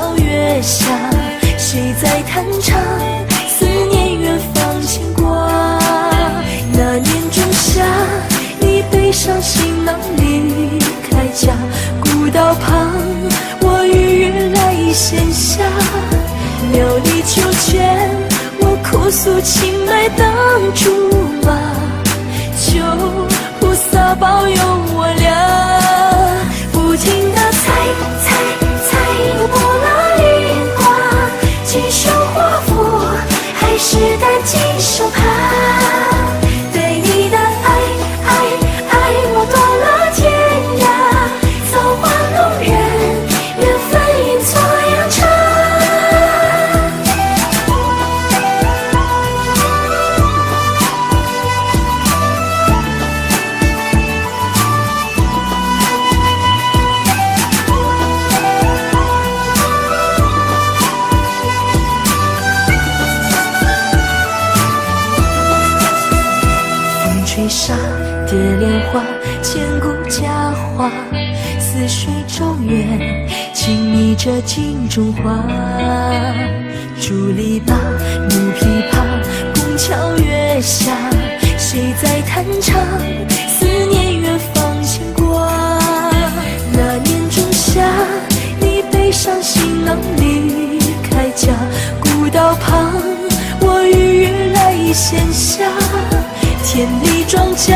桥月下，谁在弹唱思念远方牵挂？那年仲夏，你背上行囊离开家，古道旁我与月来闲暇，庙里秋千我哭诉青梅当竹马，求菩萨保佑我俩不停地猜不落梨花，几手华服还是担几手帕，对你的爱我多了天涯，造化弄人，缘分阴错阳差。吹沙蝶莲花，千古佳话，似水中月，轻昵着镜中花。竹篱笆，木琵琶，拱桥月下，谁在弹唱思念远方牵挂？那年仲夏，你背上行囊离开家，古道旁我与月来闲暇，田里庄稼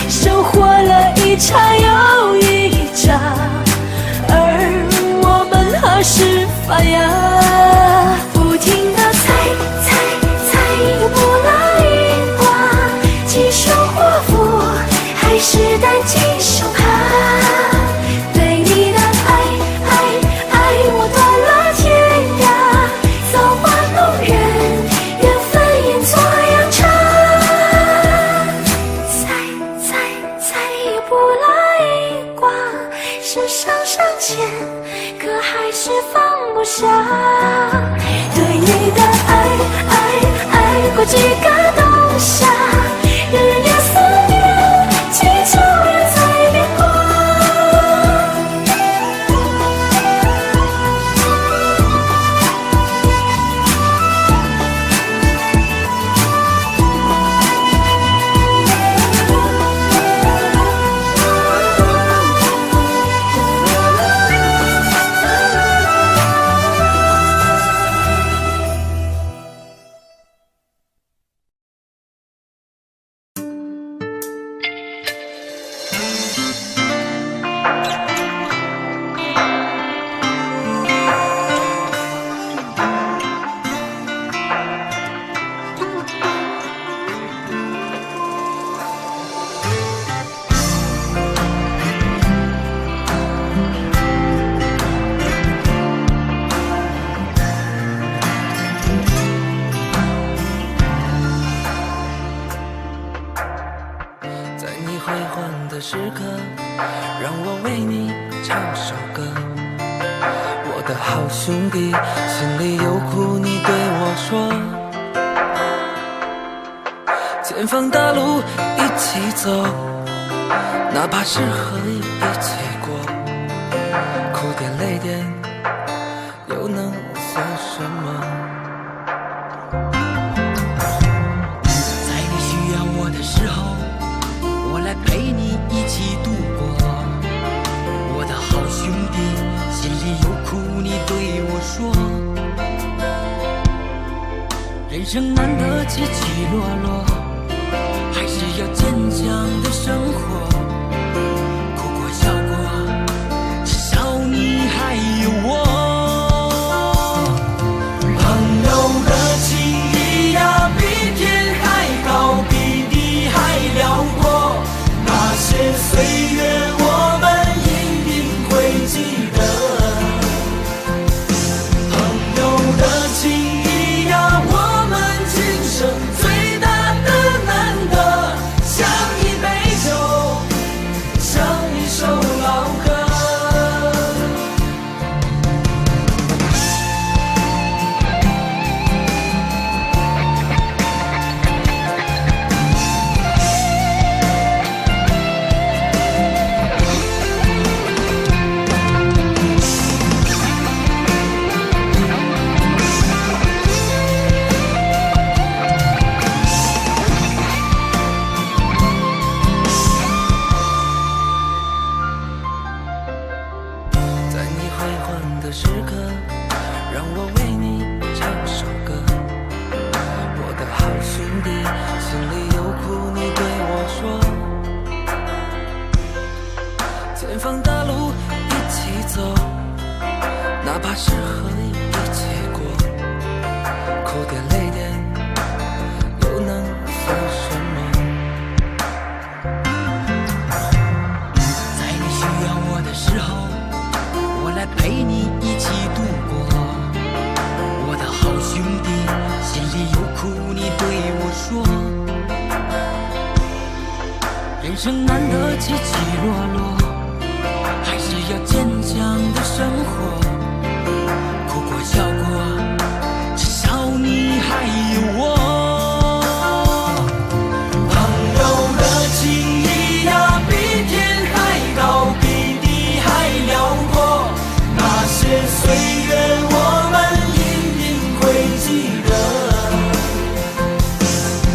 收获了一茬又一茬，而我们何时发芽？不停地猜不落梨花，几手华服还是担几手帕，对你的爱我多了天涯，造化弄人，缘分阴错阳差。不来一卦，世上上签，可还是放不下。对你的爱过几个冬夏，日夜思念，几秋月在变卦。时刻，让我为你唱首歌。我的好兄弟，心里有苦你对我说。前方大路一起走，哪怕是河一起过，哭点泪点又能算什么？在你需要我的时候，我来陪你一起度过。我的好兄弟，心里有苦你对我说。人生难得起起落落，还是要坚强的生活。哭过笑过，至少你还有我。朋友的情谊呀，比天还高，比地还辽阔。那些岁月我们一定会记得。朋友的情谊呀，我们今生最大的难得，像一杯酒，怕是和一起过，哭点泪点又能算什么？在你需要我的时候，我来陪你一起度过。我的好兄弟，心里有苦你对我说。人生难得起起落落，还是要坚强的生活。哭过笑过，至少你还有我。朋友的情谊呀，比天还高，比地还辽过。那些岁月我们一定会记得。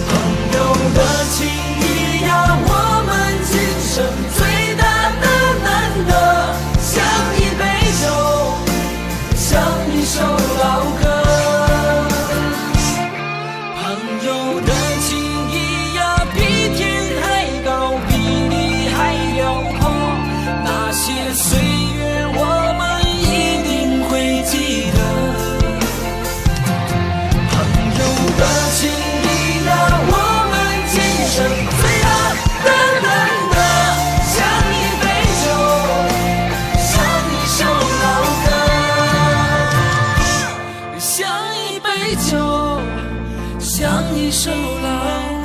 朋友的情谊呀，我们今生最大的难得，像一杯酒，像一首老歌。朋友的情谊呀，比天还高，比地还辽阔。那些岁月我们一定会记得。朋友的情谊呀，我们今生最大的难得，像一杯酒，像一首老歌，像一杯酒，像一首老歌。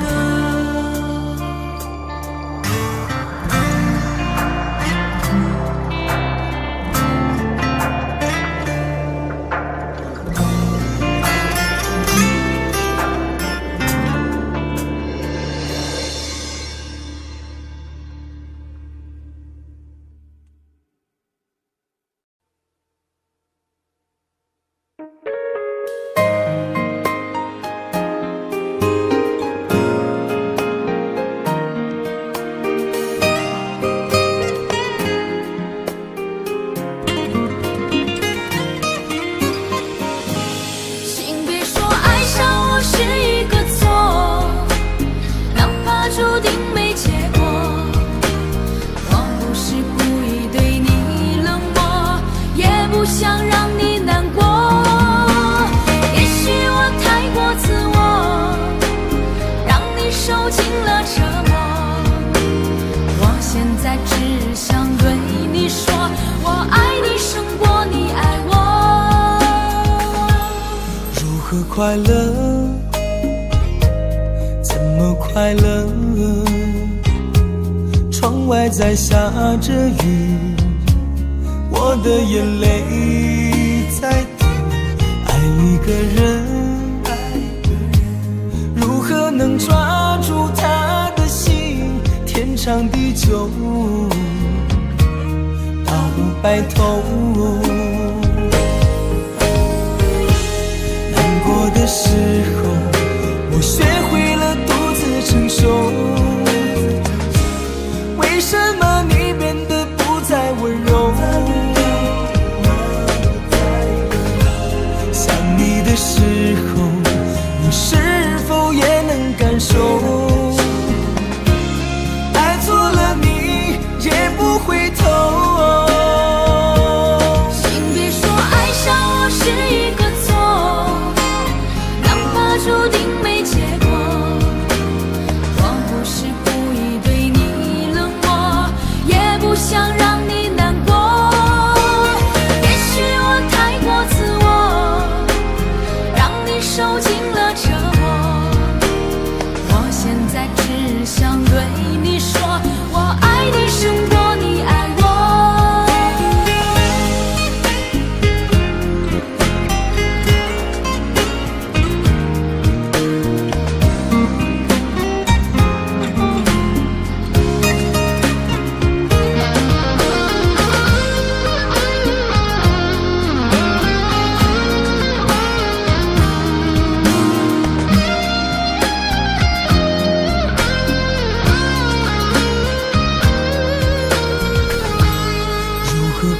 请别说爱上我是一个错，哪怕注定没结果。我不是故意对你冷漠，也不想让你难过。也许我太过自我，让你受尽了折磨。我现在只想对你说，我爱你胜过你爱我。如何快乐？怎么快乐？窗外在下着雨，我的眼泪在滴。爱一个人，如何能抓住他的心？天长地久，到白头。难过的时候，我学会了独自承受。为什么你变得不再温柔？想你的时候，你是否也能感受？爱错了你也不回头。请别说爱上我是一个错，哪怕注定没结果。我不是故意对你冷漠，也不想让你难过。也许我太过自我，让你受尽了折磨。我现在只想对你说，我爱你胜过你爱我。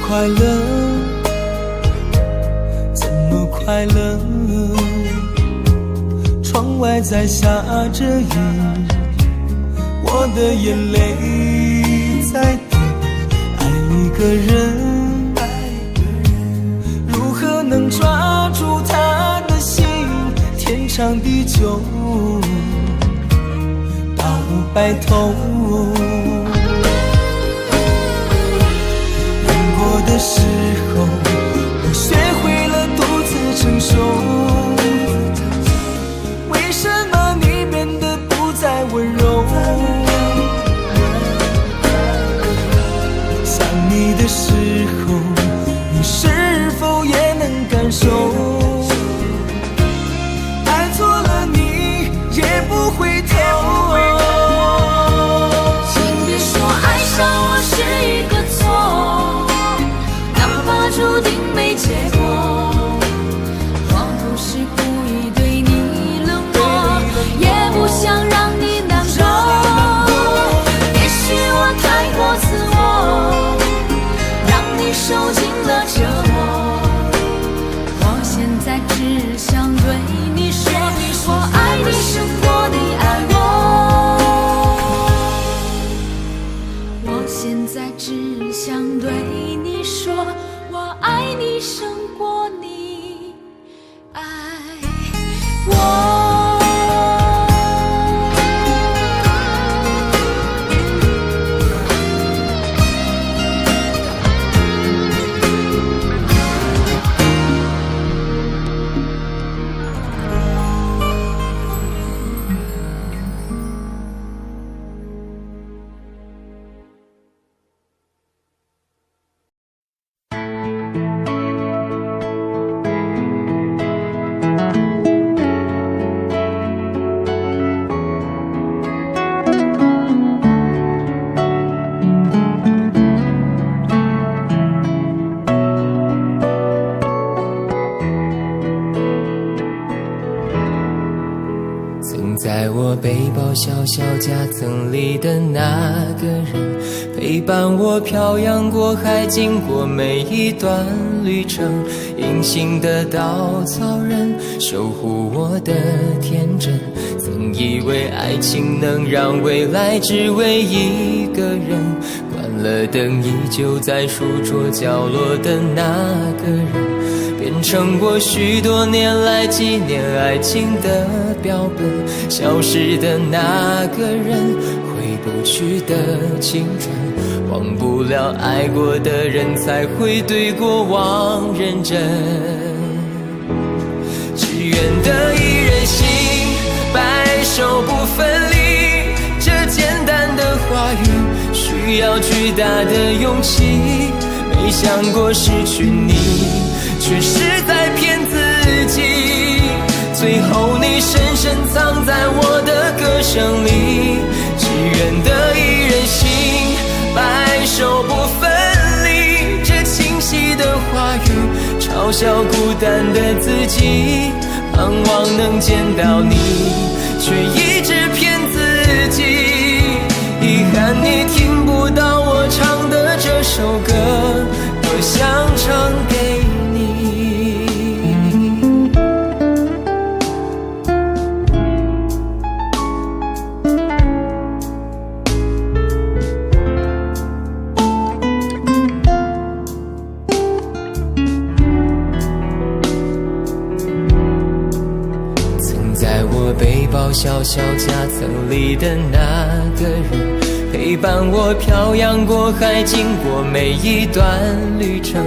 快乐？怎么快乐？窗外在下着雨，我的眼泪在滴。爱一个人，如何抓住他的心，天长地久到白头。难过的时候，我学会了独自承受。为什么你变得不再温柔？想你的时候，你是否也能感受？爱错了你也不回头。请别说爱上我是一个错，哪怕注定没结果。我不是故意对你冷漠，也不想让你难过。也许我太过自我，让你受尽了折磨。我现在只想对你说，我爱你胜过你爱我。我现在只想对你说，我爱你胜过你爱我。曾在我背包小小夹层里的那个人，陪伴我漂洋过海，经过每一段旅程。隐形的稻草人，守护我的天真。曾以为爱情能让未来只为一个人，关了灯依旧在书桌角落的那个人，变成我许多年来纪念爱情的标本。消失的那个人，回不去的青春，忘不了爱过的人，才会对过往认真。只愿得一人心，白首不分离，这简单的话语需要巨大的勇气。没想过失去你，却是在骗自己。最后你深深藏在我的歌声里，只愿得一人心，白首不分离。这清晰的话语嘲笑孤单的自己，盼望能见到你，却一直骗自己。遗憾你听不到我唱的这首歌，多想唱给你。背包小小夹层里的那个人，陪伴我漂洋过海，经过每一段旅程。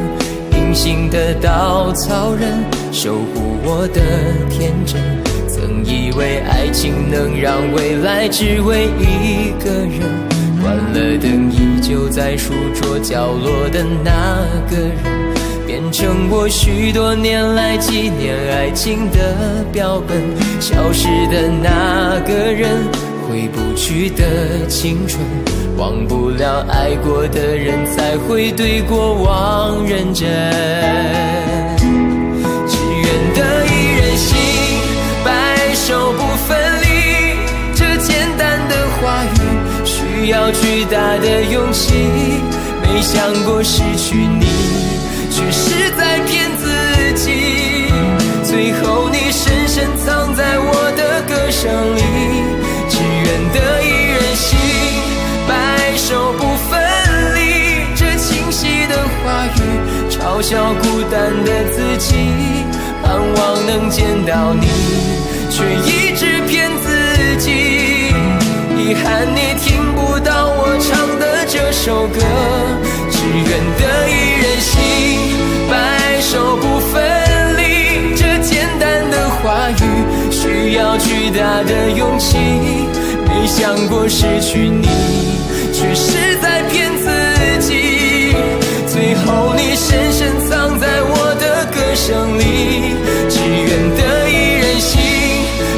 隐形的稻草人，守护我的天真。曾以为爱情能让未来只为一个人，关了灯依旧在书桌角落的那个人，变成我许多年来纪念爱情的标本。消失的那个人，回不去的青春，忘不了爱过的人，才会对过往认真。只愿得一人心，白首不分离。这简单的话语需要巨大的勇气。没想过失去你，却是在骗自己。最后你深深藏在我的歌声里，只愿得一人心，白首不分离。这清晰的话语嘲笑孤单的自己，能见到你，却一直骗自己。遗憾你听不到我唱的这首歌，只愿得一人心，白首不分离。这简单的话语需要巨大的勇气，没想过失去你，却是在骗自己。最后你深深藏在我的歌声里，只愿得一人心，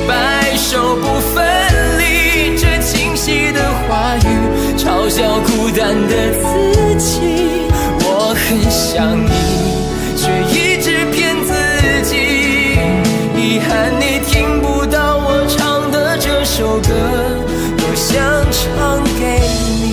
白首不分离。这清晰的话语嘲笑孤单的自己，我很想你，却一直骗自己。遗憾你听不到我唱的这首歌，多想唱给你。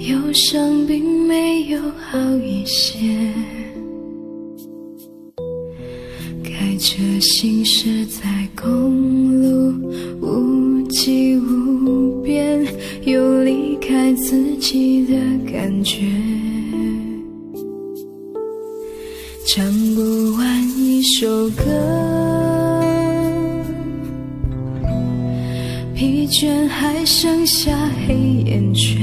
忧伤并没有好一些，开着行驶在公路，无际无边，有离开自己的感觉，唱不完一首歌，疲倦还剩下黑眼圈，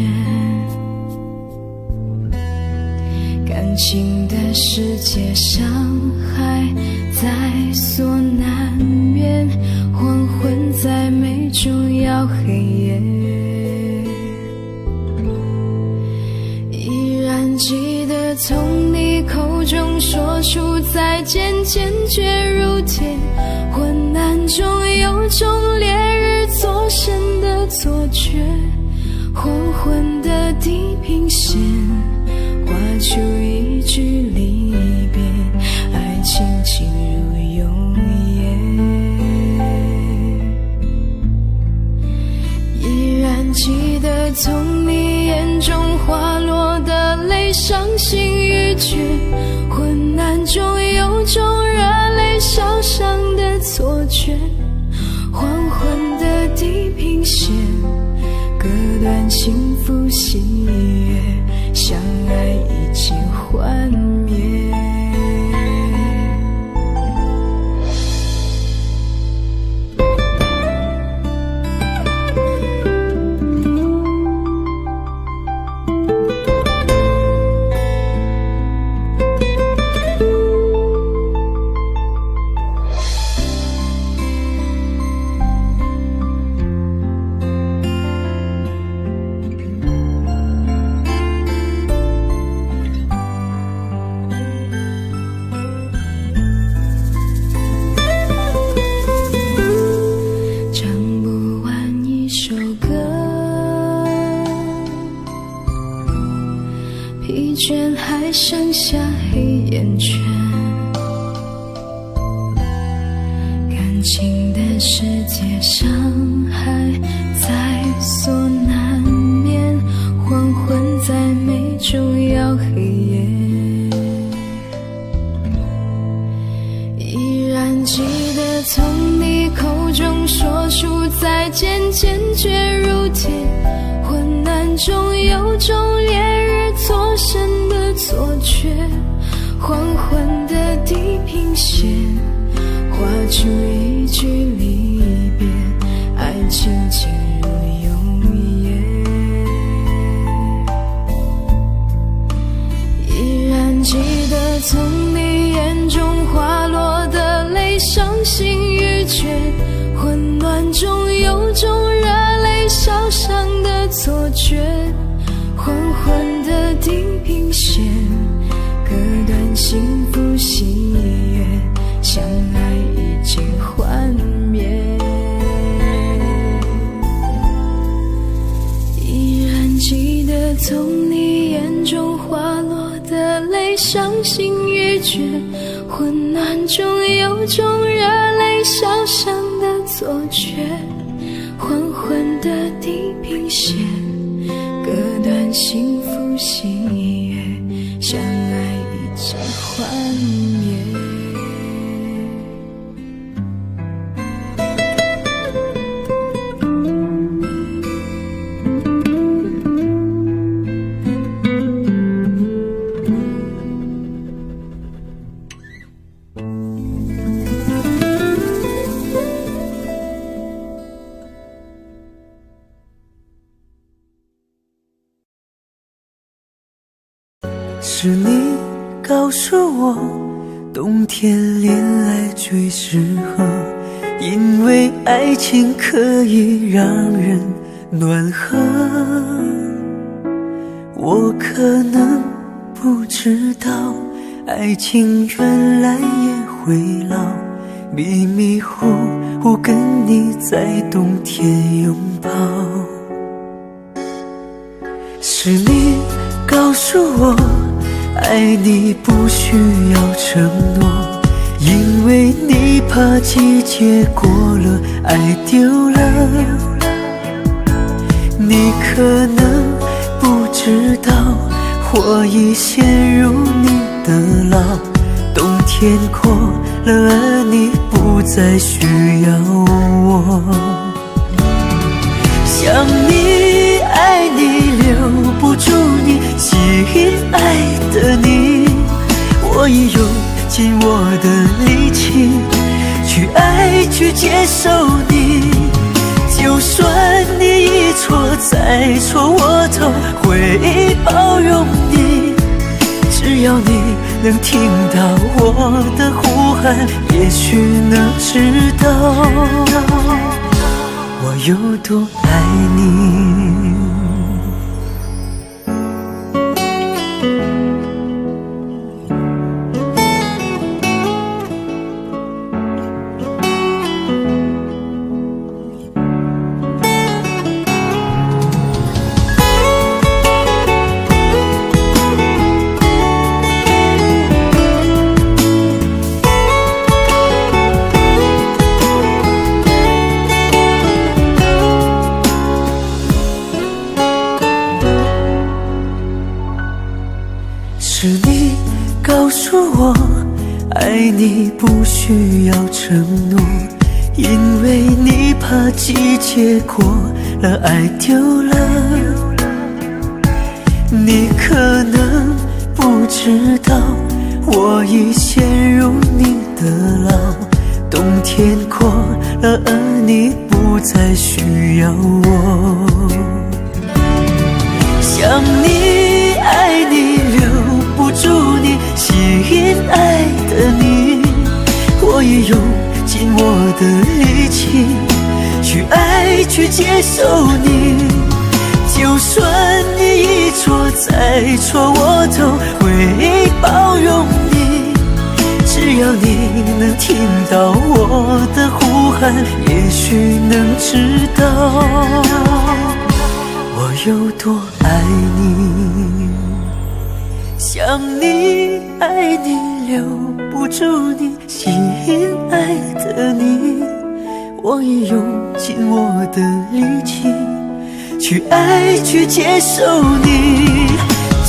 感情的世界伤害在所难免，黄昏在眉中要黑夜，依然记得从你口中说出再见，坚决如铁，昏暗中有种烈日灼身的错觉，黄昏的地平线画出一句离别，爱情进入永夜，依然记得从你眼中滑落的泪，伤心欲绝，昏暗中有种热泪烧伤的错觉，黄昏的地平线割断幸福喜悦，相爱一起幻灭。疲倦还剩下黑眼圈，感情的世界伤害在所难免，黄昏在眉中要黑夜，依然记得从你口中说出再见，坚决如铁，昏暗中有种烈日灼身的错觉，黄昏的地平线画出一句离别，爱情进入永夜，依然记得从你眼中滑落的泪，伤心欲绝，混乱中有种热泪烧伤的错觉，黄昏的地平线，隔断幸福喜悦，相爱已经幻灭。依然记得从你眼中滑落的泪，伤心欲绝，混乱中有种热泪烧伤的错觉，黄昏的地平线，隔断幸福喜悦，相爱已经幻灭。是你告诉我，冬天恋爱最适合，因为爱情可以让人暖和。我可能不知道，爱情原来也会老，迷迷糊糊跟你在冬天拥抱。是你告诉我，爱你不需要承诺，因为你怕季节过了，爱丢了。你可能不知道，我已陷入你的牢，冬天过了，而你不再需要我。想你爱你留不住你，吸引爱的你，我已用尽我的力气去爱去接受你。就算你一错再错，我都会包容你。只要你能听到我的呼喊，也许能知道我有多爱你。是你告诉我，爱你不需要承诺，因为你怕季节过了，爱丢了。你可能不知道，我已陷入你的牢，冬天过了，而你不再需要我。想你爱你留不住你，吸引爱的你，我也用尽我的力气去爱去接受你。就算你一错再错，我都会包容你。只要你能听到我的呼喊，也许能知道我有多爱你。想你爱你留不住你，吸引爱的你，我已用尽我的力气去爱去接受你。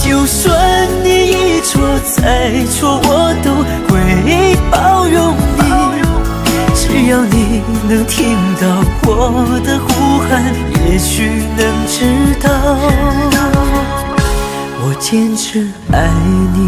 就算你一错再错，我都会包容你。只要你能听到我的呼喊，也许能知道我坚持爱你。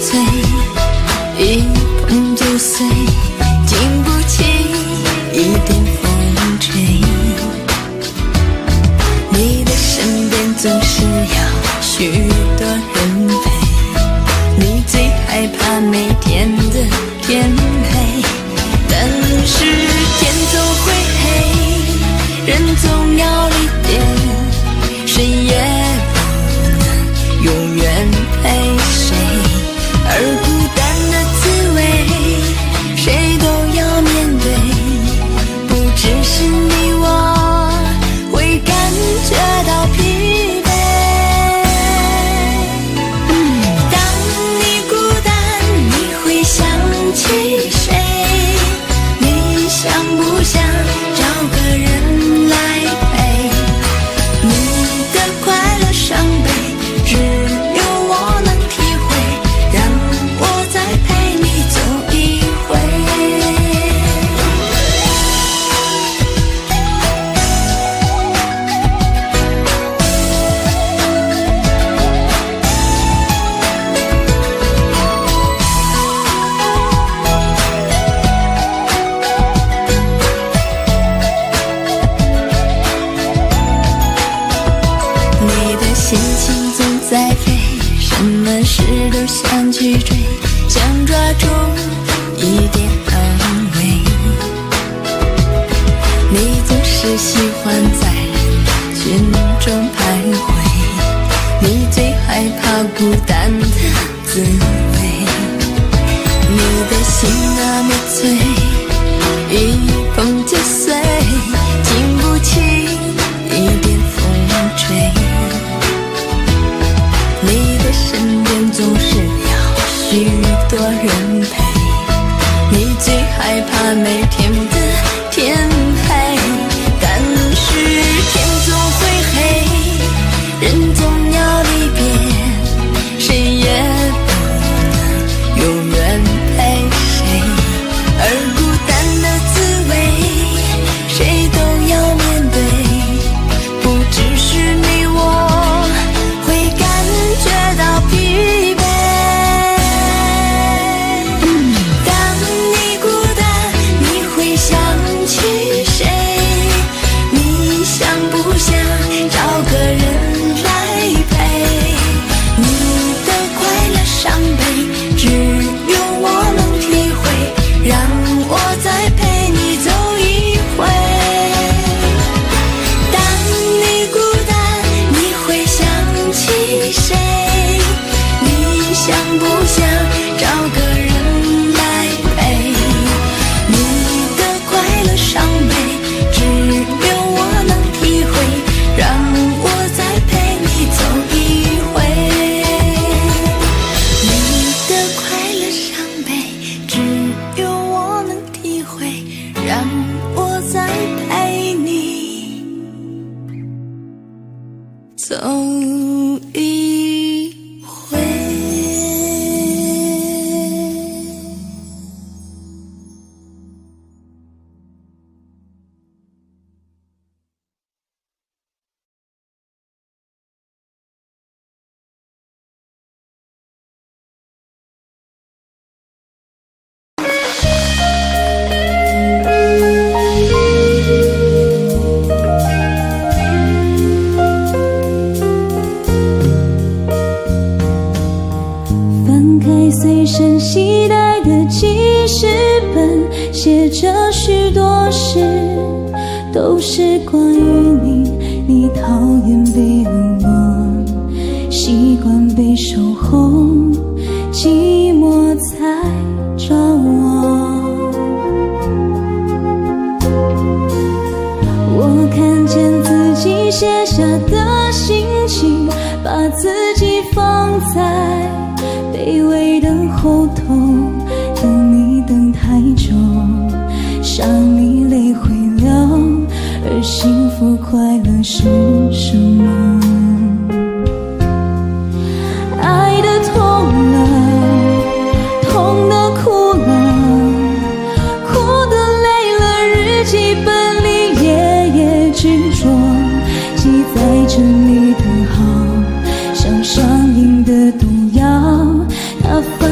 脆，一碰就碎，经不起一点风吹。你的身边总是要许多人陪，你最害怕每天的天黑，但是天总会黑，人总要离别，谁也不能永远陪谁，而孤单的滋味谁都要面对，不只是你我会感觉到疲惫。当你孤单你会想起谁，你想不想找个人来陪，你的快乐伤悲只有我能体会，让我再陪你走一回。你的心情总在飞，什么事都想去追，想抓住一点安慰。你总是喜欢在人群中徘徊，你最害怕孤单的滋味。你的心那么脆，一碰就碎，经不起一点风吹。你的身边总是要许多人陪，你最害怕每天的天黑，但是天总会黑，人总要离别，谁也不能永远陪谁，而孤单的滋味谁都要面对，不只是你我会感觉到疲惫。当你孤单你会想起谁，你想不想找个人来陪，你的快乐伤悲只有我能体会，让我再陪你走一回。当你孤单你会想起谁，你想不想找个人来陪，你的快乐伤悲只有我能体会，让我再陪你走一回。你的快乐伤悲只有我能体会，让我再陪你走一回。翻开随身携带的记事本，写着许多事，都是关于你。你讨厌被冷落，习惯被守候，寂寞才找我。我看见自己写下的心情，把自己放在卑微的后头，等你等太久，伤你泪会流，而幸福快乐是什么？爱的痛了，痛的哭了，哭的累了，日记本里夜夜执着，记载着你的好，像上瘾的毒药，它反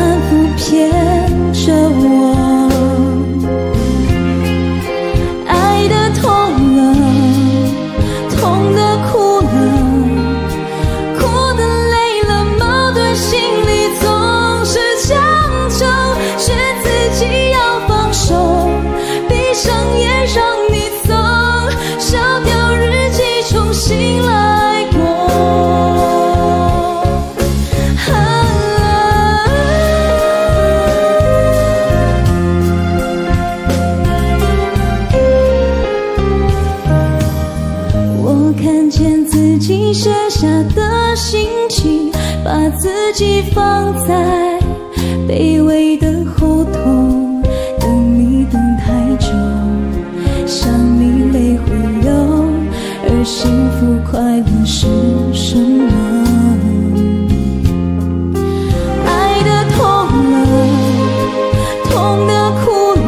己放在卑微的后头，等你等太久，想你泪会流，而幸福快乐是什么？爱的痛了，痛的哭了，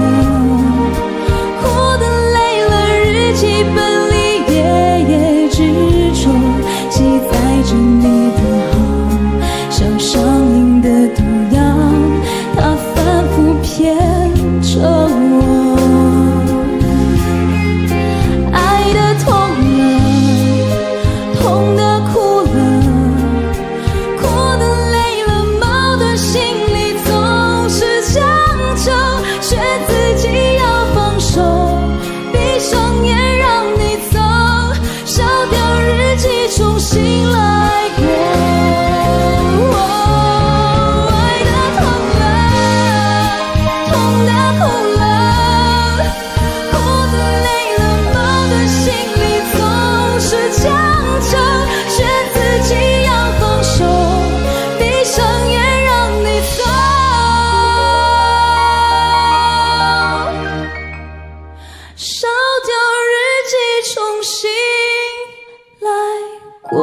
哭的累了，日记本里夜夜执着，记载着你的好，像上瘾的毒药，它反复骗着我。爱的痛了，痛的哭了，哭的累了，矛盾心里总是强求，却自己要放手，闭上眼让你走，烧掉日记重新来过。爱的痛了，痛的哭了，哭的累了，矛盾心里总是强求，却自己要放手，闭上眼让你走，烧掉日记重新来过。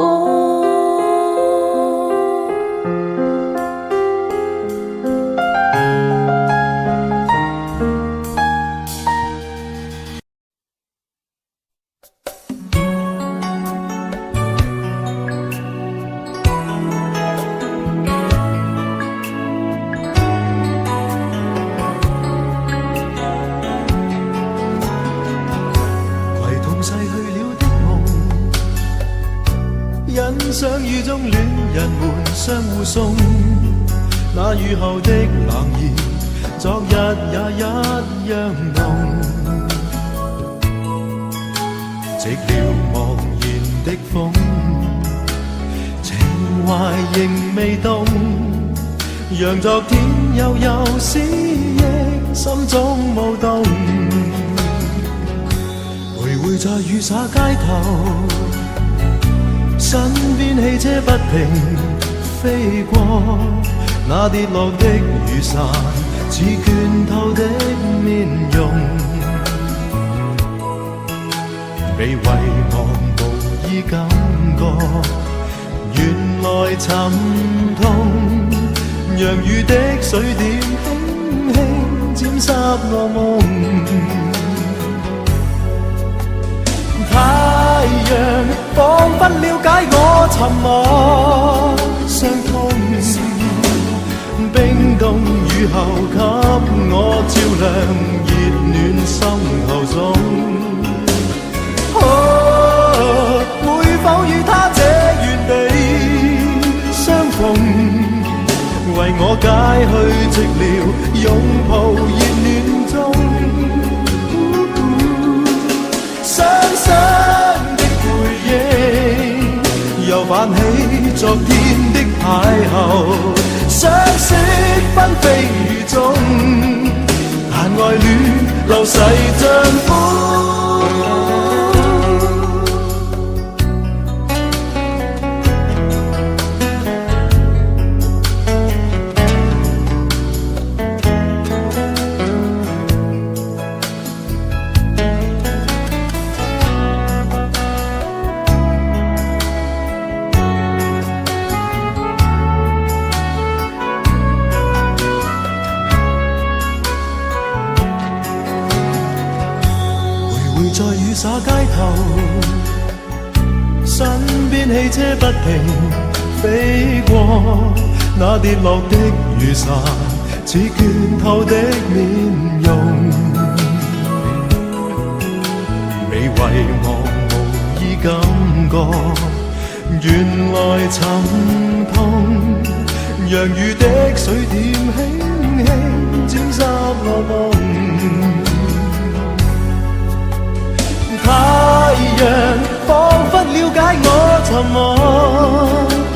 攜痛逝去了的夢，欣賞雨中戀人們相互送，那雨後的冷意，昨日也一樣濃。寂寥茫然的風，情懷仍未動，讓昨天悠悠思憶心中舞動。徘徊在雨灑街頭，身邊汽車不停飛過，那跌落的雨傘似倦透的面容，被遺忘無意感覺，原來沉痛，讓雨的水點輕輕沾濕我夢。太陽彷彿了解我沉默傷痛，冰凍雨後給我照亮熱暖心頭中。會否與他這原地相逢，為我解去寂寥，擁抱熱暖中。雙雙的回憶，又泛起昨天的邂逅，相識紛飛雨中，但愛戀流逝像風。在雨灑街頭，身邊汽車不停飛過，那跌落的雨傘似倦透的面容，被遺忘無意感覺，原來沉痛，讓雨的水點輕輕沾濕我夢。太陽彷彿了解我沉默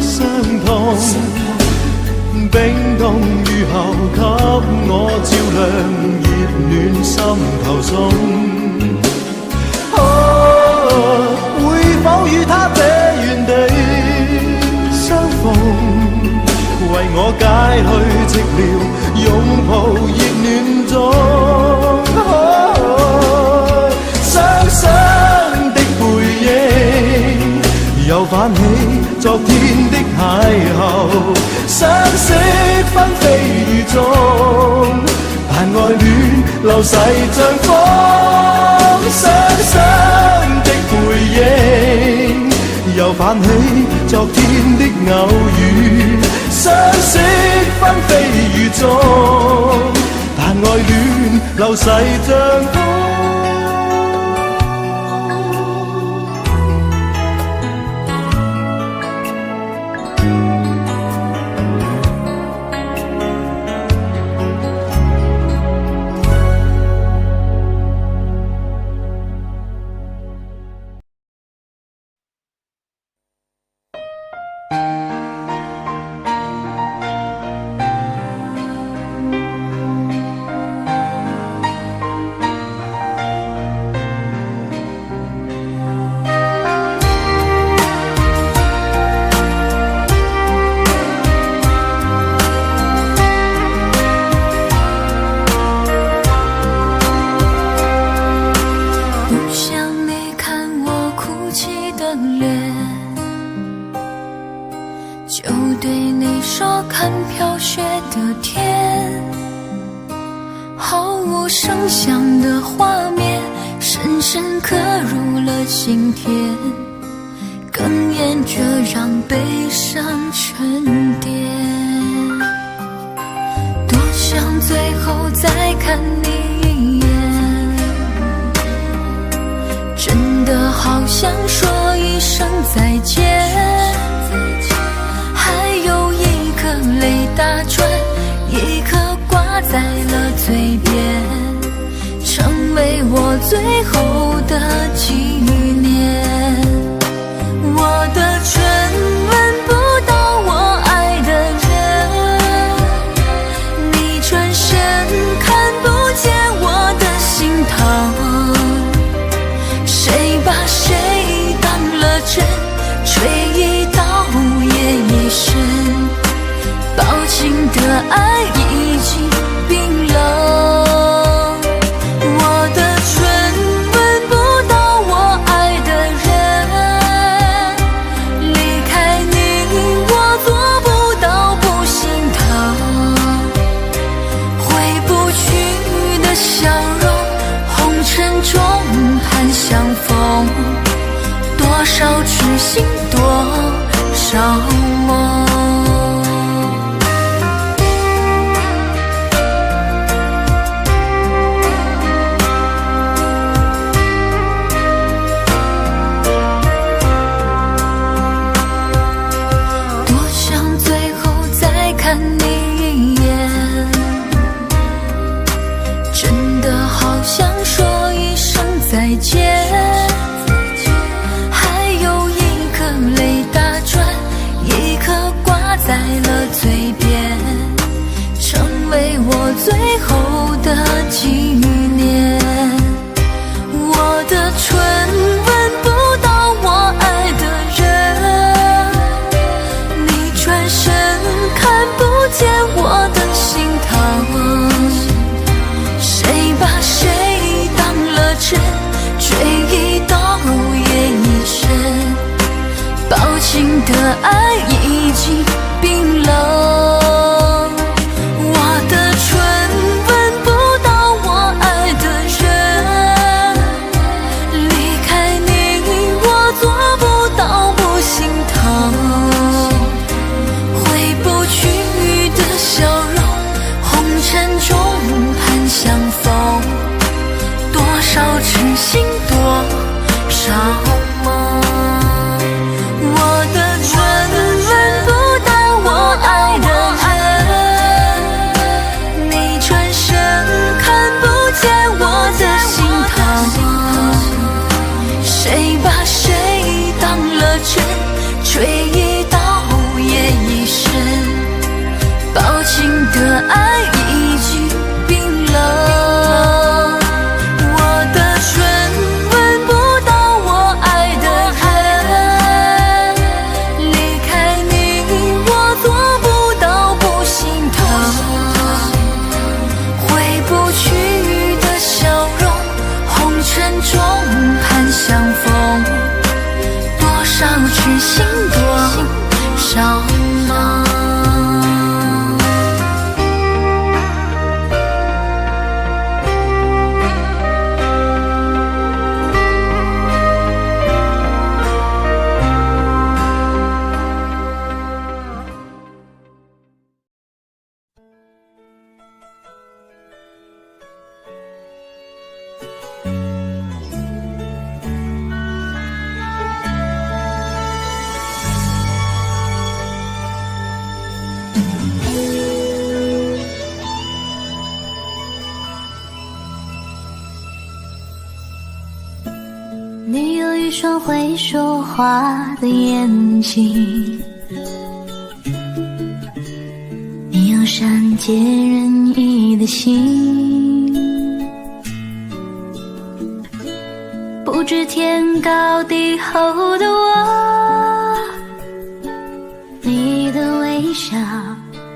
傷痛，冰凍雨後給我照亮熱暖心頭中。會否與他這原地相逢，為我解去寂寥，擁抱熱暖中。雙雙的背影，又泛起昨天的邂逅，相識紛飛雨中，但愛戀流逝像風。雙雙的背影，又泛起昨天的偶遇，相識紛飛雨中，但愛戀流逝像風。爱已经冰冷，我的唇一双会说话的眼睛，你有善解人意的心，不知天高地厚的我，你的微笑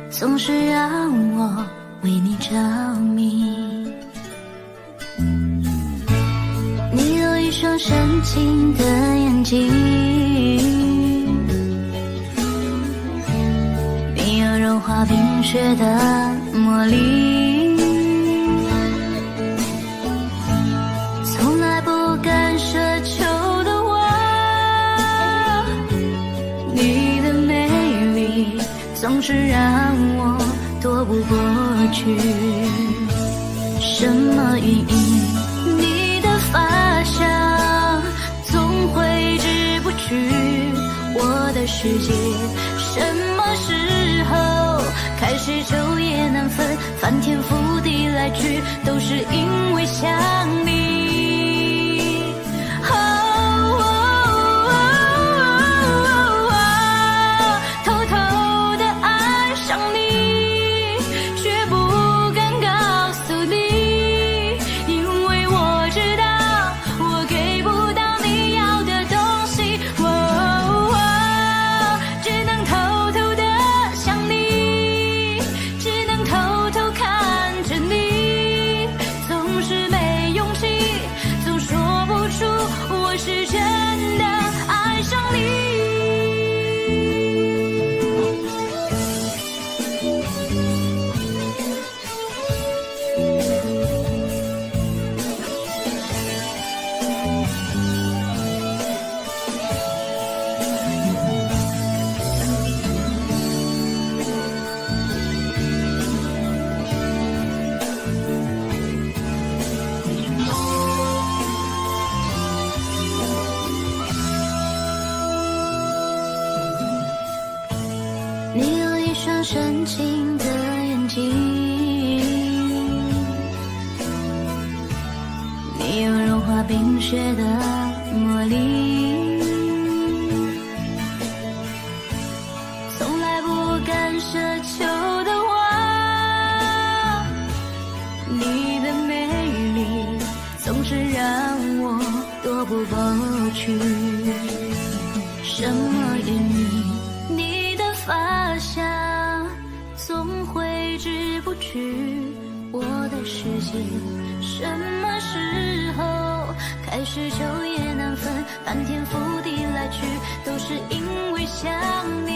总是让我为你着迷。你有一双深情的眼睛，你有融化冰雪的魔力，从来不敢奢求的我，你的美丽总是让我躲不过去。什么原因？你的发香总挥之不去我的世界。什么时候开始昼夜难分，翻天覆地来去，都是因为想你。偷偷的爱上你，却不敢告诉你，因为我知道我给不到你要的东西。只能偷偷的想你，只能偷偷看着你，总是没勇气，总说不出我是真的爱上你。你有一双深情的眼睛，你有融化冰雪的魔力，从来不敢奢求的我，你的美丽总是让我躲不过去。什么原因？你的发香总挥之不去我的世界。什么时候开始昼夜难分，翻天覆地来去，都是因为想你。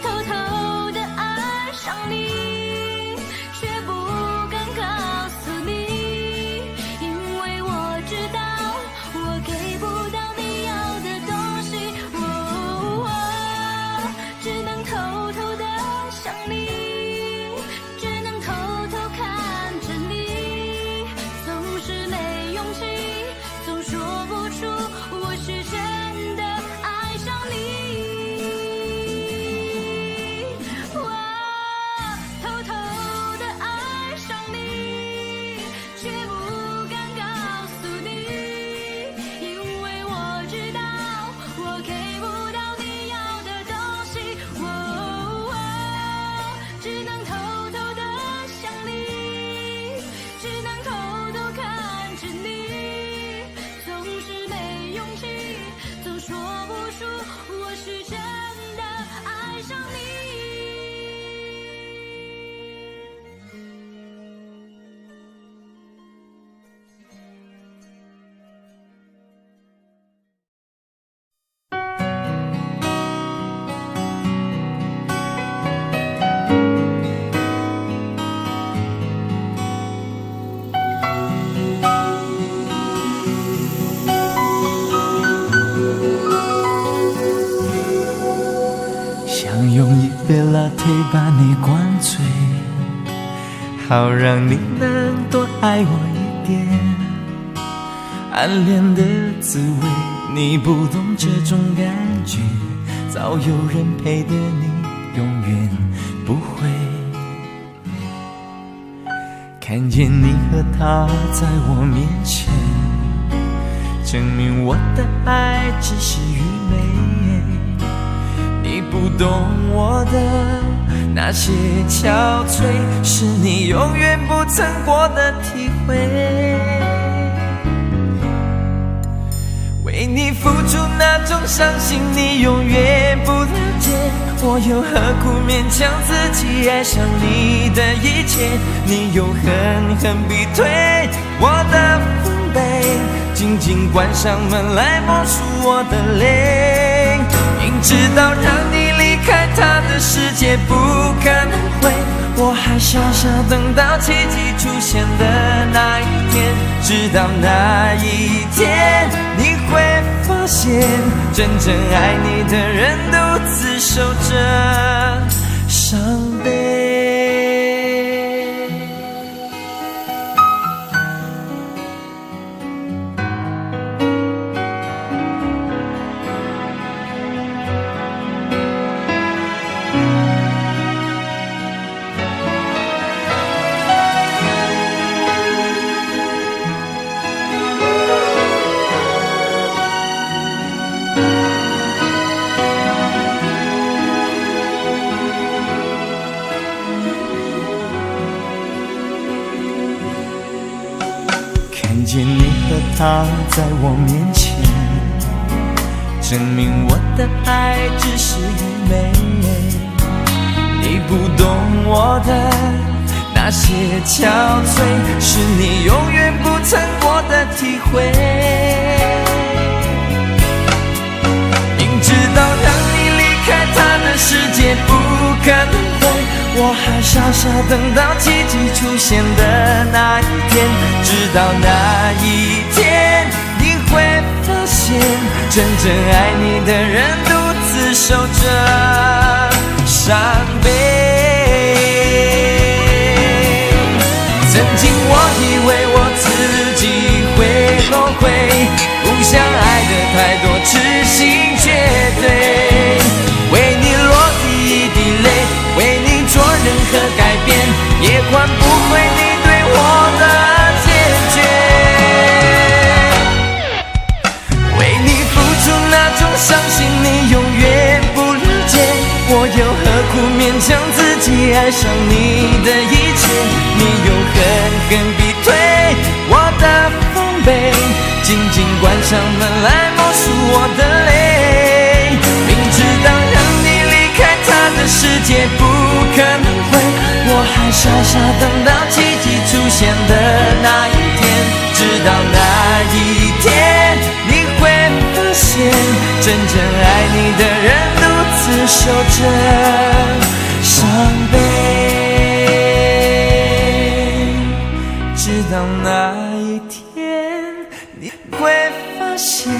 偷偷的爱上你，却不敢告诉你，因为我知道我给不到你要的东西。只能偷偷的想你，只能偷偷看着你，总是没勇气，总说不出我是真的爱上你。偷偷的爱上你，却不敢告诉你，因为我知道我给不到你要的东西。只能偷偷的想你，只能偷偷看着你，总是没勇气，总说不出我是真的爱上你。想用一杯 latte 把你灌醉，好让你能多爱我一点。暗恋的滋味，你不懂这种感觉，早有人陪的你永远不会。看见你和他在我面前，证明我的爱只是愚昧。你不懂我的那些憔悴，是你永远不曾过的体会。为你付出那种伤心，你永远不了解，我又何苦勉强自己爱上你的一切？你又狠狠逼退我的防备，紧紧关上门来默数我的泪。明知道让你离开他的世界不可能会，我还傻傻等到奇迹出现的那一天。直到那一天，你会发现真正爱你的人独自守着伤悲。看见你和他在我面前，证明我的爱只是愚昧。你不懂我的那些憔悴，是你永远不曾过的体会。明知道让你离开他的世界不可能会，我还傻傻等到奇迹出现的那一天。直到那一天，你会发现真正爱你的人独自守着伤悲。曾经我以为我自己会后悔，不想爱的太多，痴心绝对。为你落第一滴泪，为你做任何改变，也换不回你对我的坚决。为你付出那种伤心，你永远不了解，我又何苦勉强自己爱上你的一切？你又狠狠逼退我的防备，紧紧关上门来默数我的泪。明知道让你离开他的世界不可能会，我还傻傻等到奇迹出现的那一天。直到那一天，你会发现真正爱你的人独自守着伤悲。直到那一天，你会发现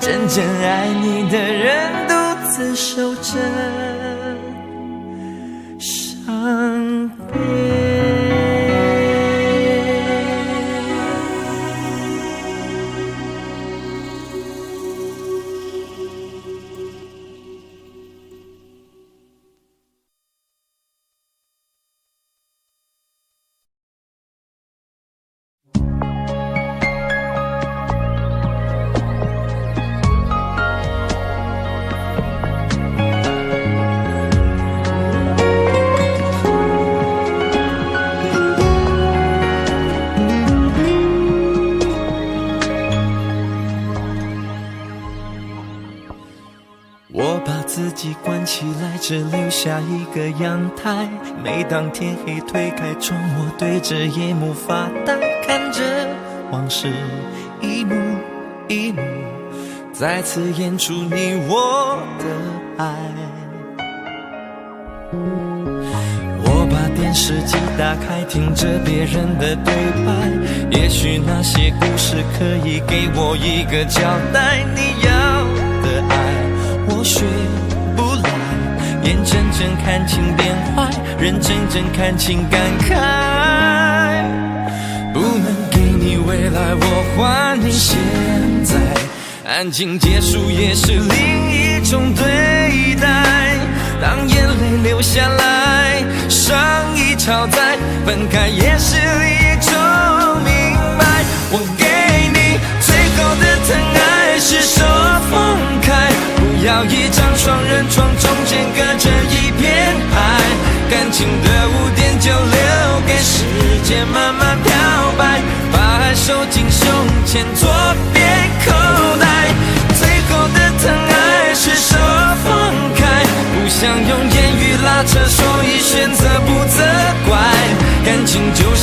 真正爱你的人独自守着伤悲。我把自己关起来，只留下一个阳台。每当天黑推开窗，我对着夜幕发呆，看着往事一幕一幕再次演出你我的爱。我把电视机打开，听着别人的对白，也许那些故事可以给我一个交代。你要的爱我学不来，眼睁睁看情变坏，人真正看情感慨。不能给你未来，我还你现在，安静结束也是另一种对待。当眼泪流下来，伤已超载，分开也是离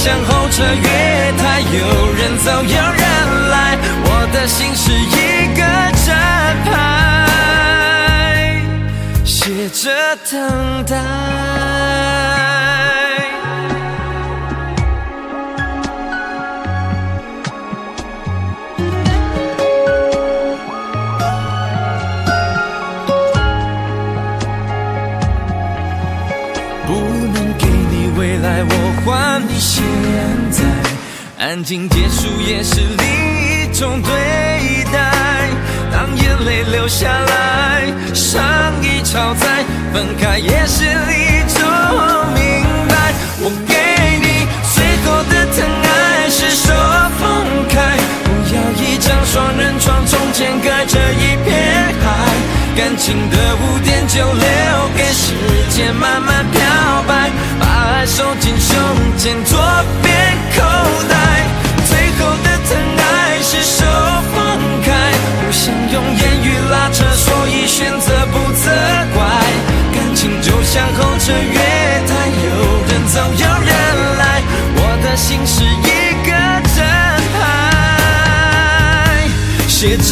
向后撤，月台有人走有人来，我的心是一个站牌，写着等待。我还你现在，安静结束也是另一种对待。当眼泪流下来，伤已超载，分开也是一种明白。我给你最后的疼爱是手放开，不要一张双人床，中间隔着一片海，感情的污点就留给时间慢慢漂白，把爱收进胸前左边口袋。最后的疼爱是手放开，不想用言语拉扯，所以选择不责怪。感情就像候车月台，有人走有人来，我的心是一个站牌，写着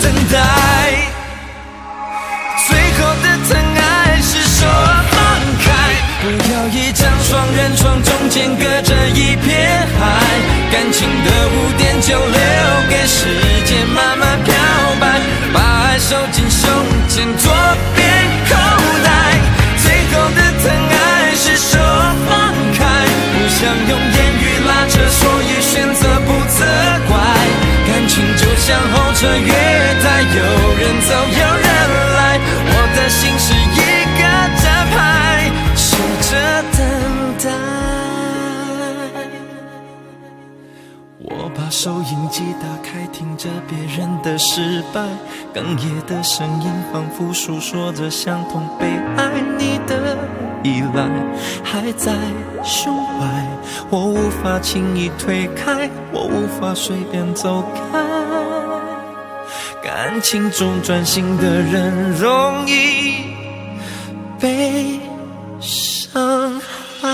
等待。最后的疼爱是手放开，不要一张双人床，中间隔着一片海，感情的污点就留给时间慢慢漂白，把爱收进胸前左边口袋。最后的疼爱是手放开，不想用言语拉扯，所以选择不责怪。感情就像候车月台，有人走有人来，我的心是一个站牌，守着等待。我把收音机打开，听着别人的失败，哽咽的声音仿佛诉说着相同被爱你的依赖，还在胸怀，我无法轻易推开，我无法随便走开。感情中专心的人容易被伤害。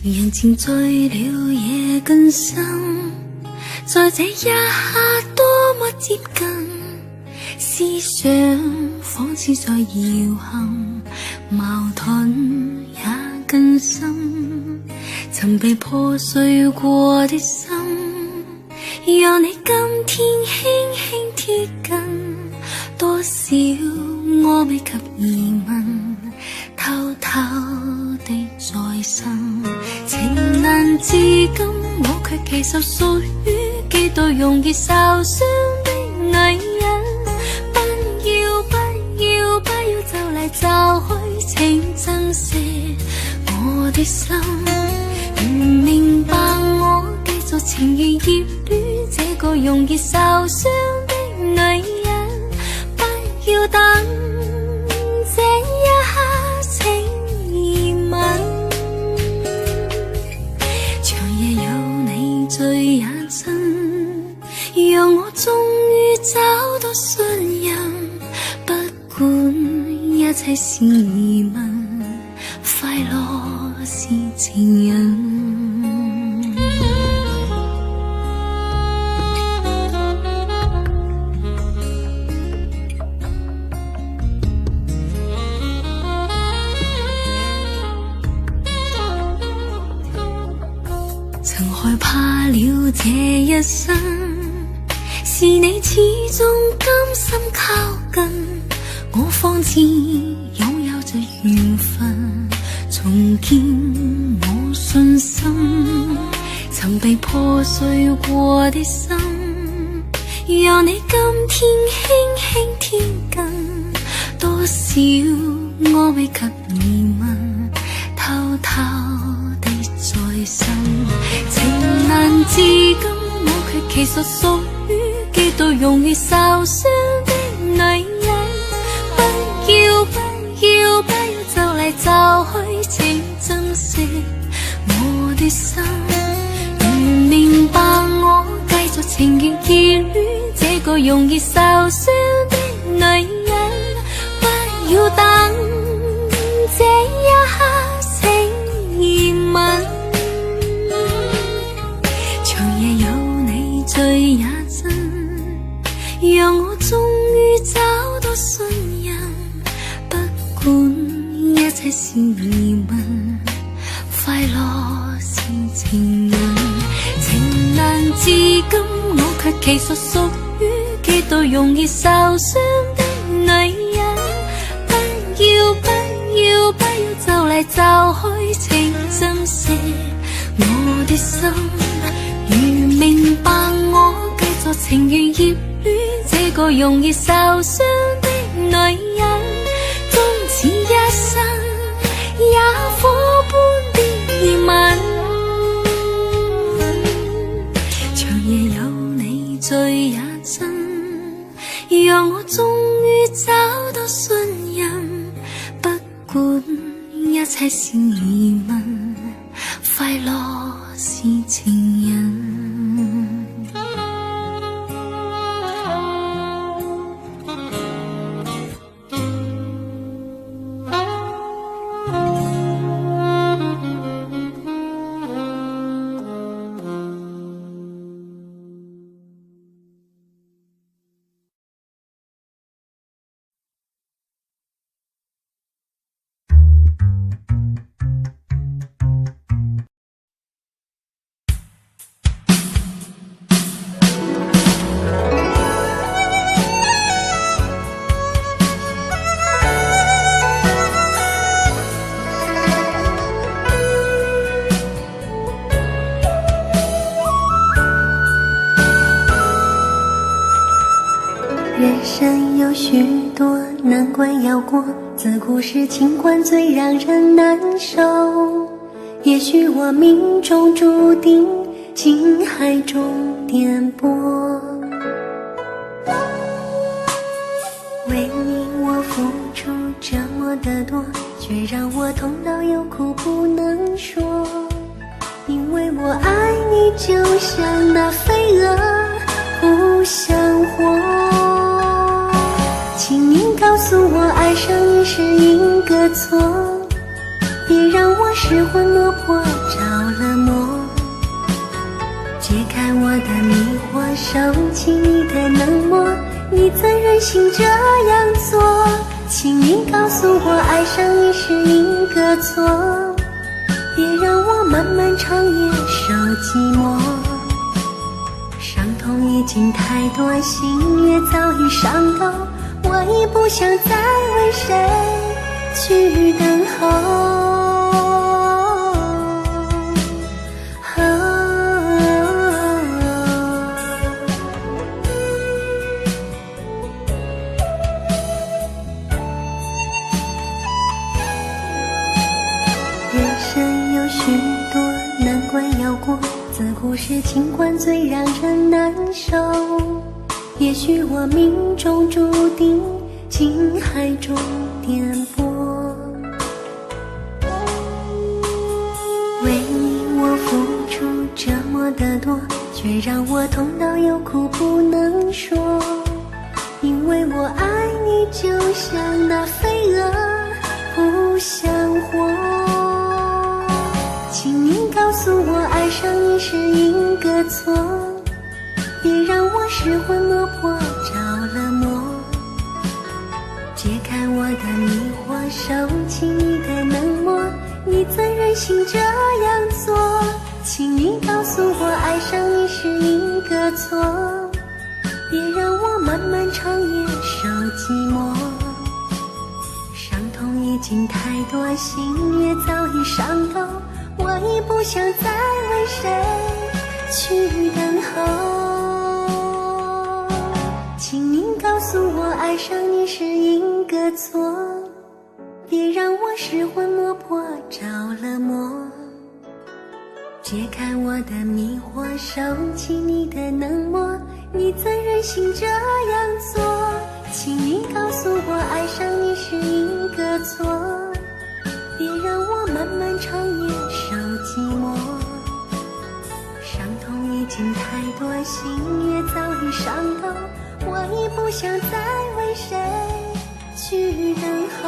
人情醉了也更深，在这一刻多麼接近，思想仿似在遙行，矛盾也更深，曾被破碎過的心，讓你今天輕輕貼近，多少我未及疑問，偷偷地在生，情難至今，我卻其實屬於幾對容易受傷的女人。不要不要不要就嚟就去，請珍惜我的心。唔明白我繼續情願熱戀這個容易受傷的女人，不要等這一刻請移民。長夜有你最也真，讓我終於找到信任。不管一切是疑問，快樂是情人。曾害怕了這一生，是你始終甘心靠近，我方知擁有着緣分，重建我信心。曾被破碎過的心，讓你今天輕輕貼近，多少我未及疑問，偷偷其實屬於幾度容易受傷的女人。不要就嚟就去，請珍惜我的心。如明白我，繼續情願結戀這個容易受傷的女人。不要等這一刻請熱吻，長夜有你醉也真，讓我終於找到信任。不管一切是疑問，快樂是情人。情難至今，我卻其實屬於幾度容易受傷的女人。不要就嚟就去，請珍惜我的心。如明白我，繼續情願熱戀這個容易受傷的女人。終此一生也火般的熱吻，長夜有你醉也真，讓我終於找到信任。不管一切是疑問，快樂是情人。人生有许多难关要过，自古是情关最让人难受。也许我命中注定情海中颠簸，为你我付出这么的多，却让我痛到有苦不能说。因为我爱你就像那飞蛾不想活，请您告诉我爱上你是因个错，别让我失魂落魄着了魔。解开我的迷惑，收起你的冷漠，你怎忍心这样做？请您告诉我爱上你是因个错，别让我漫漫长夜受寂寞。伤痛已经太多，心也早已伤透，我已不想再为谁去等候。人生有许多难关要过，自古是情关最让人难受。也许我命中注定情海中颠簸，为你我付出这么的多，却让我痛到有苦不能说。因为我爱你就像那飞蛾不想活，请您告诉我爱上你是因个错，别让我失魂落魄着了魔。解开我的迷惑，收起你的冷漠，你怎忍心这样做？请你告诉我爱上你是因个错，别让我漫漫长夜受寂寞。伤痛已经太多，心也早已伤透，我已不想再为谁去等候。请您告诉我爱上你是因个错，别让我失魂落魄着了魔。解开我的迷惑，收起你的冷漠，你怎忍心这样做？请你告诉我，爱上你是一个错，别让我漫漫长夜受寂寞。伤痛已经太多，心也早已伤透，我已不想再为谁去等候。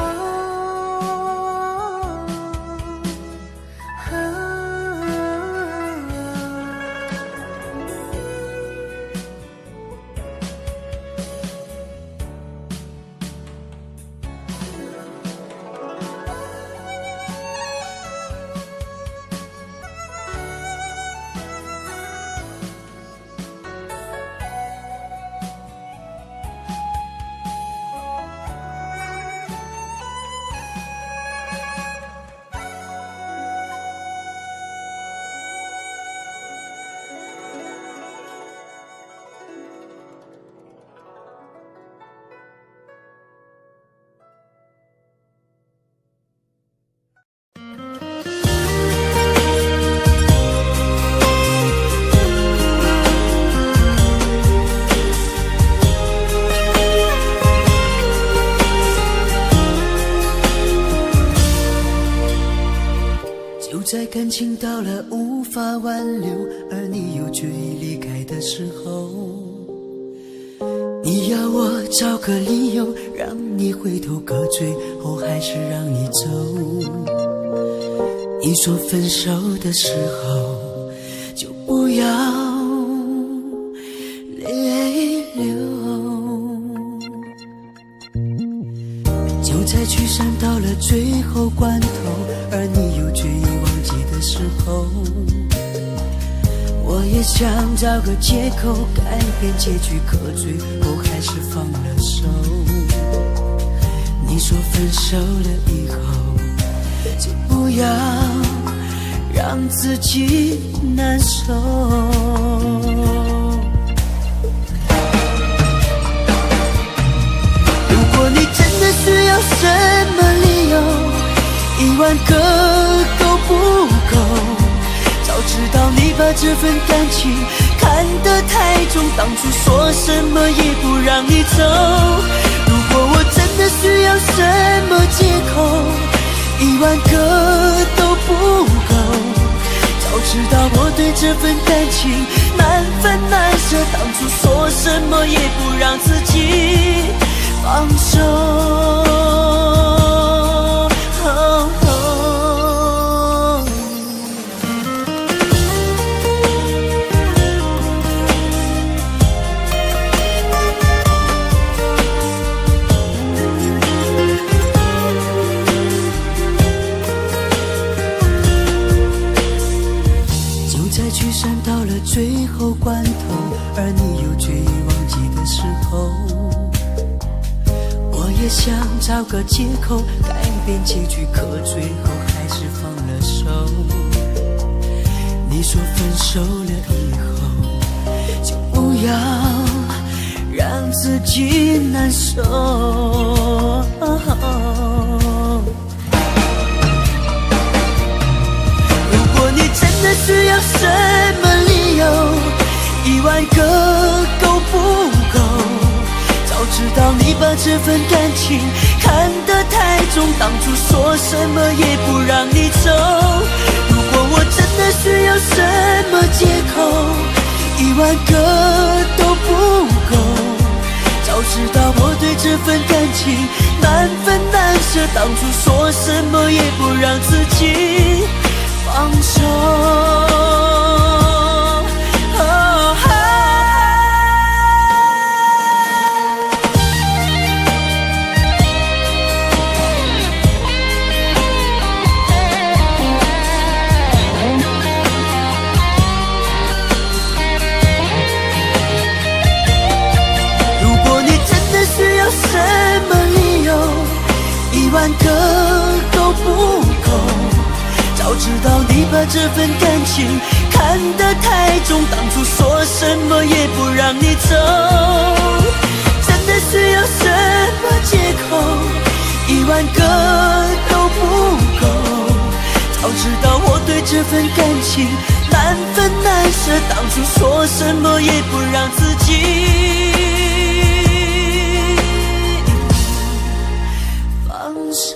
在感情到了无法挽留，而你又决意离开的时候，你要我找个理由让你回头，可最后还是让你走。你说分手的时候就不要泪流，就在聚散到了最后关头，而你又决意忘记的时候，我也想找个借口改变结局，可最后还是放了手。你说分手了以后就不要让自己难受，如果你真的需要什么理由，10000个都不够。早知道你把这份感情看得太重，当初说什么也不让你走。如果我真的需要什么借口，10000个都不够。早知道我对这份感情难分难舍，当初说什么也不让自己放手。聚散到了最后关头，而你又决意忘记的时候，我也想找个借口改变结局，可最后还是放了手。你说分手了以后就不要让自己难受，真的需要什么理由，10000个都不够。早知道你把这份感情看得太重，当初说什么也不让你走。如果我真的需要什么借口，10000个都不够。早知道我对这份感情难分难舍，当初说什么也不让自己放手。如果你真的需要什么理由，10000个都不够。早知道你把这份感情看得太重，当初说什么也不让你走。真的需要什么借口，10000个都不够。早知道我对这份感情着当初说什么也不让自己放手。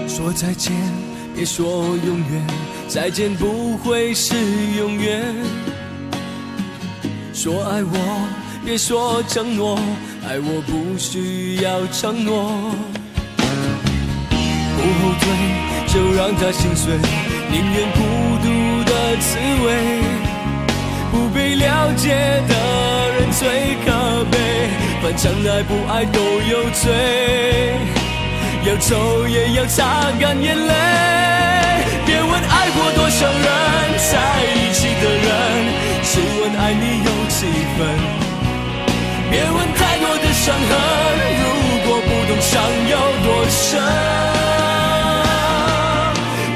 说再见，别说永远，再见不会是永远。说爱我，别说承诺，爱我不需要承诺。不后退，就让它心碎，宁愿孤独的滋味。不被了解的人最可悲，反正爱不爱都有罪。要走也要擦干眼泪，别问爱过多少人，在一起的人，只问爱你有几分。别问太多的伤痕，如果不懂伤有多深。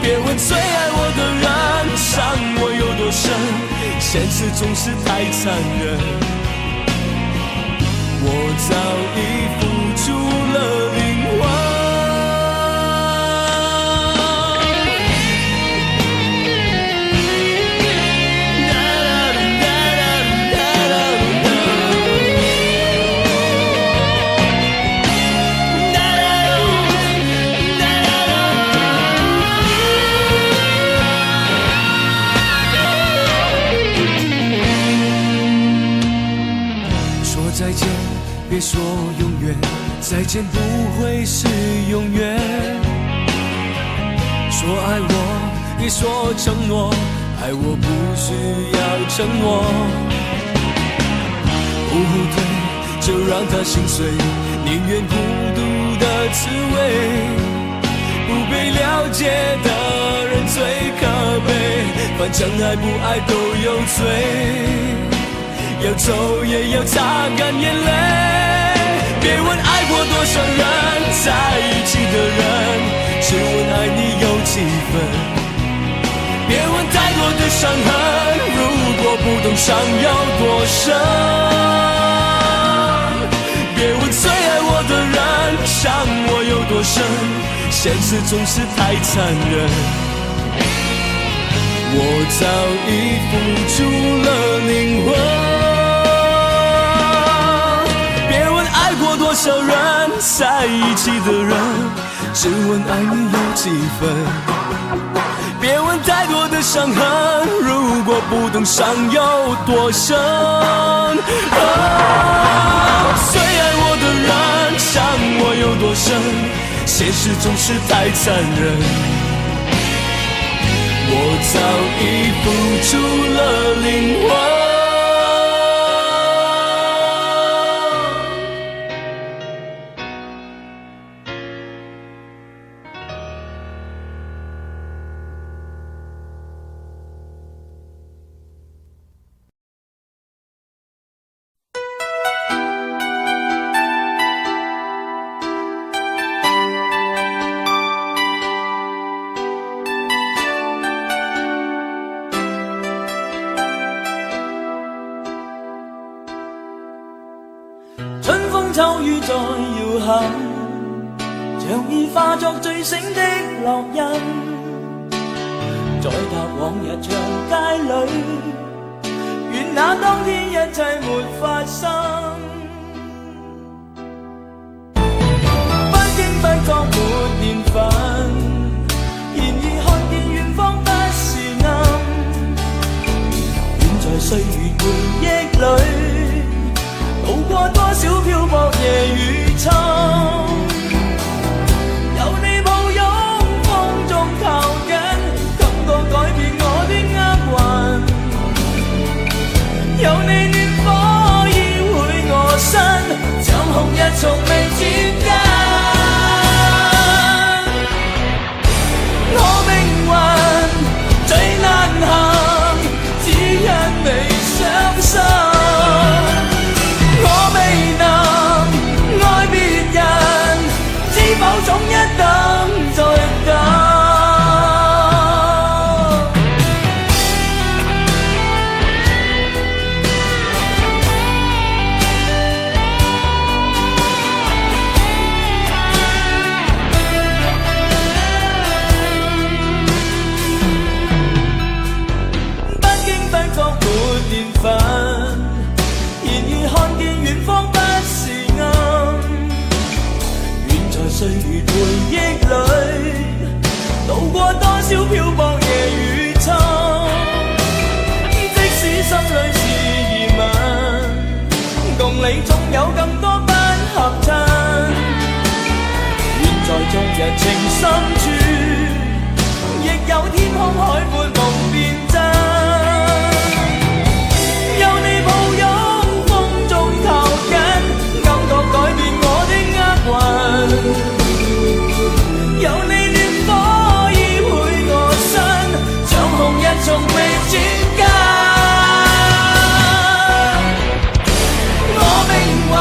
别问最爱我的人，伤我有多深，现实总是太残忍。我早已付出了灵魂。别说永远，再见不会是永远。说爱我，别说承诺，爱我不需要承诺。不后退，就让它心碎，宁愿孤独的滋味。不被了解的人最可悲，反正爱不爱都有罪。要走也要擦干眼泪，别问爱过多少人，在一起的人，只问爱你有几分。别问太多的伤痕，如果不懂伤有多深。别问最爱我的人，伤我有多深，现实总是太残忍。我早已付出了灵魂。多少人在一起的人，只问爱你有几分。别问太多的伤痕，如果不懂伤有多深。最爱我的人，伤我有多深，现实总是太残忍。我早已付出了灵魂。秋雨在搖撼，像已化作醉醒的烙印，在踏往日長街裏，願那當天一切沒發生。不經不覺沒年份，然而看見遠方不是暗，遠在歲月回憶裏。渡過多少漂泊夜與秋，有你抱擁風中靠近，歲月回憶裏，渡過多少漂泊夜與秋。即使心裏是疑問，共你總有更多不合襯。願在昨日情深處，亦有天空海闊夢變真。有你抱擁風中靠緊，感覺改變我的厄運。有你暖火依偎我身，像紅日從未轉間。我命運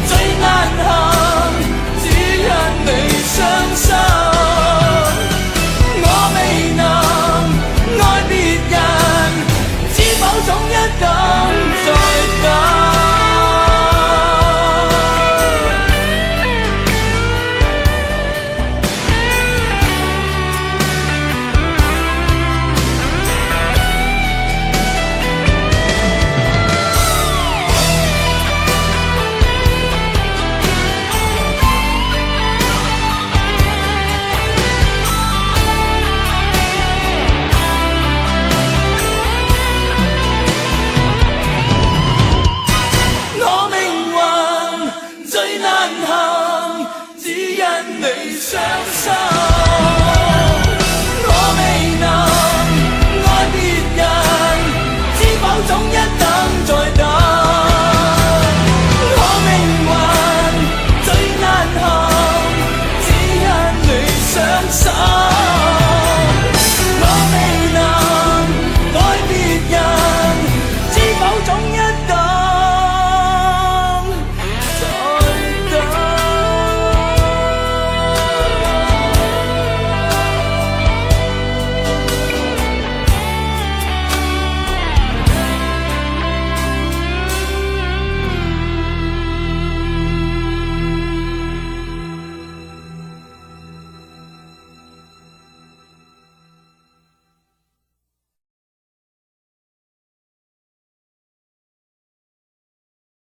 最難行，只因你傷心。我未能愛別人，知否總一等再等。最難行，只因你傷